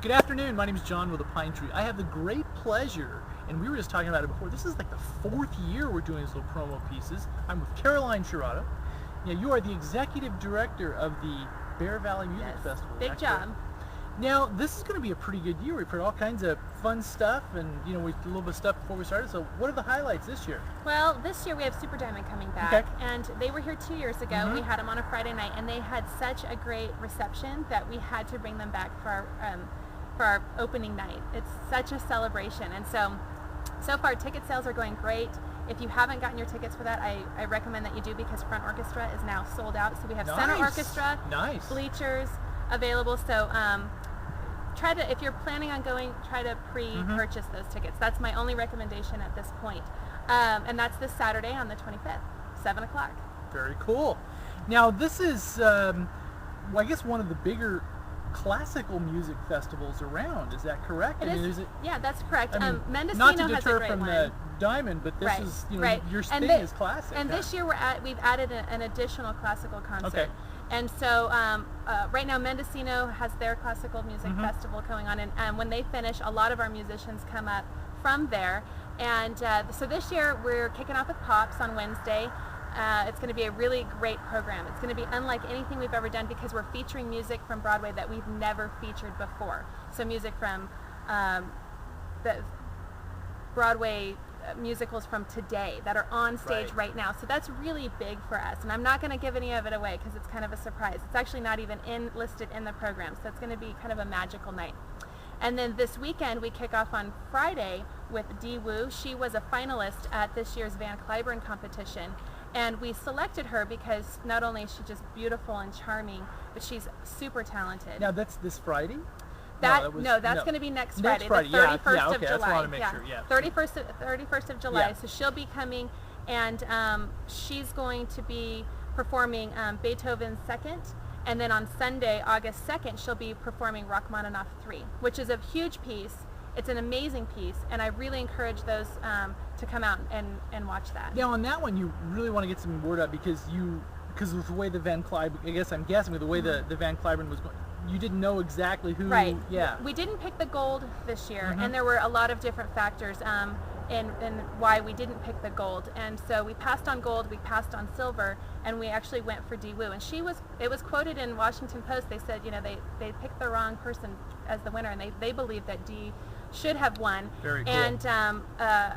Good afternoon. My name is John with the Pine Tree. I have the great pleasure, and we were just talking about it before, this is like the 4th year we're doing these little promo pieces. I'm with Caroline Shirado. Now, you are the executive director of the Bear Valley Music Festival. Big job. Now, this is going to be a pretty good year. We've heard all kinds of fun stuff, and we did a little bit of stuff before we started. So, what are the highlights this year? Well, this year we have Super Diamond coming back, and they were here 2 years ago. We had them on a Friday night, and they had such a great reception that we had to bring them back for our opening night. It's such a celebration, and so far ticket sales are going great. If you haven't gotten your tickets for that, I recommend that you do, because Front Orchestra is now sold out. So we have Center Orchestra, bleachers available. So if you're planning on going, try to pre-purchase those tickets. That's my only recommendation at this point. And that's this Saturday on the 25th, 7 o'clock. Very cool. Now, this is, I guess, one of the bigger classical music festivals around. Is that correct? It is. Yeah, that's correct. Mendocino not to has deter a great from one. the Diamond, but this is, your thing is classic. And this year we've added an additional classical concert. Okay. And so right now Mendocino has their classical music festival going on, and when they finish, a lot of our musicians come up from there. And so this year we're kicking off with Pops on Wednesday. It's going to be a really great program. It's going to be unlike anything we've ever done, because we're featuring music from Broadway that we've never featured before. So music from the Broadway musicals from today that are on stage right now. So that's really big for us, and I'm not going to give any of it away because it's kind of a surprise. It's actually not even listed in the program, so it's going to be kind of a magical night. And then this weekend we kick off on Friday with Dee Woo. She was a finalist at this year's Van Cliburn competition, and we selected her because not only is she just beautiful and charming, but she's super talented. Now, that's this Friday? That's going to be next Friday, the 31st of July. That's what I want to make sure. 31st of July. So she'll be coming, and she's going to be performing Beethoven's Second, and then on Sunday, August 2nd, she'll be performing Rachmaninoff 3, which is a huge piece. It's an amazing piece, and I really encourage those to come out and watch that. Now, on that one, you really want to get some word out, because of the way the Van Cliburn, I guess I'm guessing with the way the Van Cliburn was going, you didn't know exactly who. Right. Yeah. We didn't pick the gold this year, and there were a lot of different factors in why we didn't pick the gold. And so we passed on gold, we passed on silver, and we actually went for Dee Woo. And it was quoted in Washington Post. They said, they picked the wrong person as the winner, and they believe that Dee should have won. Very cool. And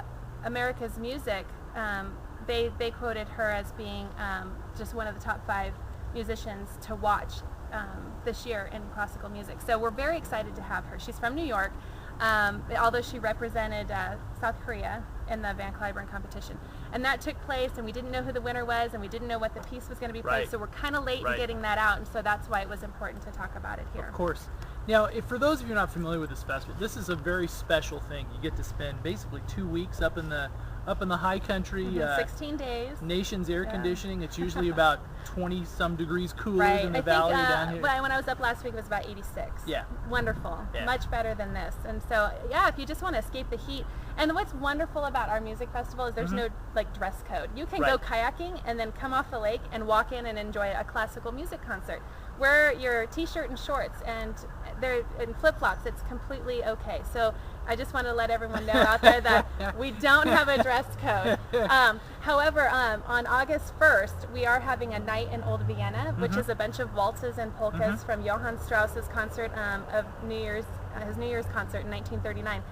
America's Music, they quoted her as being just one of the top 5 musicians to watch this year in classical music. So we're very excited to have her. She's from New York, although she represented South Korea in the Van Cliburn competition. And that took place, and we didn't know who the winner was, and we didn't know what the piece was going to be played, so we're kind of late in getting that out, and so that's why it was important to talk about it here. Of course. Now, for those of you not familiar with this festival, this is a very special thing. You get to spend basically 2 weeks up in the high country. 16 days. Nation's air conditioning. It's usually about 20 some degrees cooler than the valley down here. When I was up last week, it was about 86. Yeah. Wonderful. Yeah. Much better than this. And so, if you just want to escape the heat. And what's wonderful about our music festival is there's no dress code. You can go kayaking and then come off the lake and walk in and enjoy a classical music concert. Wear your t-shirt and shorts and flip-flops. It's completely okay. So I just want to let everyone know out there that we don't have a dress code. However, on August 1st, we are having a night in Old Vienna, which is a bunch of waltzes and polkas from Johann Strauss's concert of his New Year's concert in 1939.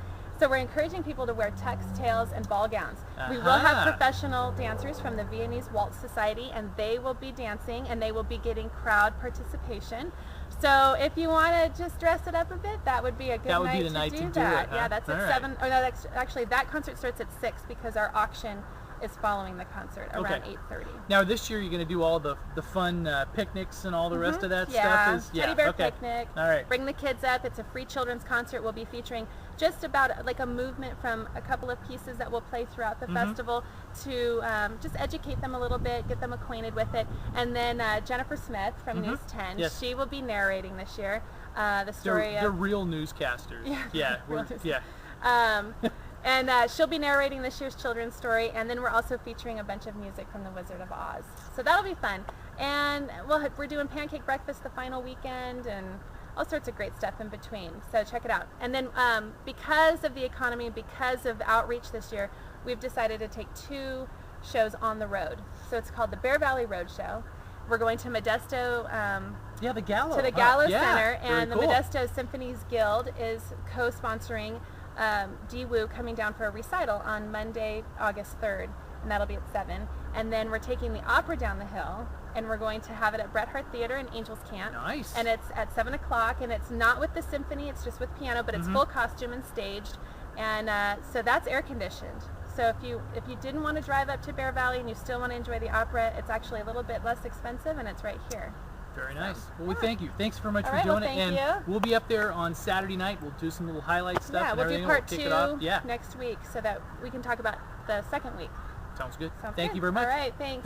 So we're encouraging people to wear tux, tails, and ball gowns. We will have professional dancers from the Viennese Waltz Society, and they will be dancing, and they will be getting crowd participation. So if you want to just dress it up a bit, that would be a good night to do that. Yeah, that's at 7. Or no, actually, that concert starts at 6 because our auction is following the concert around 8:30. Now, this year you're going to do all the fun picnics and all the rest of that stuff? Teddy bear picnic. All right. Bring the kids up. It's a free children's concert. We'll be featuring just about like a movement from a couple of pieces that will play throughout the festival to just educate them a little bit, get them acquainted with it. And then Jennifer Smith from News 10, she will be narrating this year the story they're real newscasters. And she'll be narrating this year's children's story, and then we're also featuring a bunch of music from The Wizard of Oz. So that'll be fun. And we're doing pancake breakfast the final weekend, and all sorts of great stuff in between. So check it out. And then because of the economy, because of outreach this year, we've decided to take 2 shows on the road. So it's called the Bear Valley Road Show. We're going to Modesto. The Gallo. To the Gallo Yeah, Center, very and the cool. Modesto Symphonies Guild is co-sponsoring Dee-Woo coming down for a recital on Monday, August 3rd, and that'll be at 7. And then we're taking the opera down the hill, and we're going to have it at Bret Harte Theater in Angels Camp. Nice. And it's at 7 o'clock, and it's not with the symphony, it's just with piano, but it's full costume and staged. And so that's air conditioned. So if you didn't want to drive up to Bear Valley and you still want to enjoy the opera, it's actually a little bit less expensive, and it's right here. Very nice. Well, we thank you. Thanks very much All for right, well, doing it. thank And you. we'll be up there on Saturday night. We'll do some little highlight stuff Yeah, and we'll everything. do part we'll kick 2 it off. Yeah. next week so that we can talk about the second week. Sounds good. Sounds Thank good. you very much. All right, thanks.